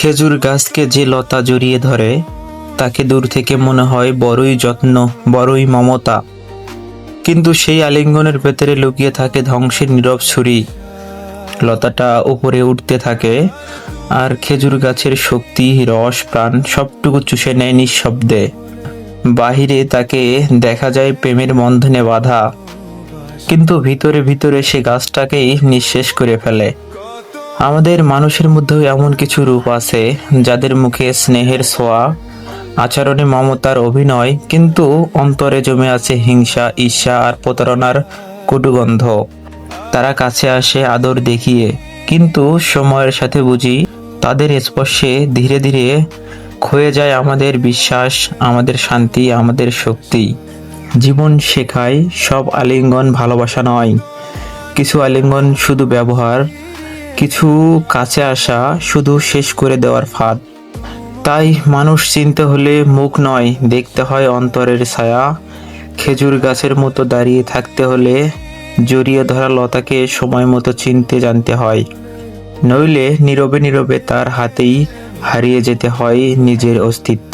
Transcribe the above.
খেজুর গাছকে যে লতা জড়িয়ে ধরে তাকে দূর থেকে মনে হয় বড়ই যত্ন, বড়ই মমতা, কিন্তু সেই আলিঙ্গনের ভেতরে লুকিয়ে থাকে ধ্বংসের নীরব ছুরি। লতাটা উপরে উঠতে থাকে আর খেজুর গাছের শক্তি, রস, প্রাণ সবটুকু চুষে নেয় নিঃশব্দে। বাহিরে তাকে দেখা যায় প্রেমের বন্ধনে বাঁধা, কিন্তু ভিতরে ভিতরে সে গাছটাকেই নিঃশেষ করে ফেলে। আমাদের মানুষের মধ্যেও এমন কিছু রূপ আছে যাদের মুখে স্নেহের ছোঁয়া, আচরণে মমতার অভিনয়, কিন্তু অন্তরে জমে আছে হিংসা, ঈর্ষা আর প্রতারণার কটুগন্ধ। তারা কাছে আসে আদর দেখিয়ে, কিন্তু সময়ের সাথে বুঝি তাদের স্পর্শে ধীরে ধীরে ক্ষয়ে যায় আমাদের বিশ্বাস, আমাদের শান্তি, আমাদের শক্তি। জীবন শেখায় সব আলিঙ্গন ভালোবাসা নয়। কিছু আলিঙ্গন শুধু ব্যবহার, কিছু কাছে আসা শুধু শেষ করে দেওয়ার ফাঁদ। তাই মানুষ চিনতে হলে মুখ নয়, দেখতে হয় অন্তরের ছায়া। খেজুর গাছের মতো দাঁড়িয়ে থাকতে হলে জড়িয়ে ধরা লতাকে সময় মতো চিনতে জানতে হয়, নইলে নীরবে নীরবে তার হাতেই হারিয়ে যেতে হয় নিজের অস্তিত্ব।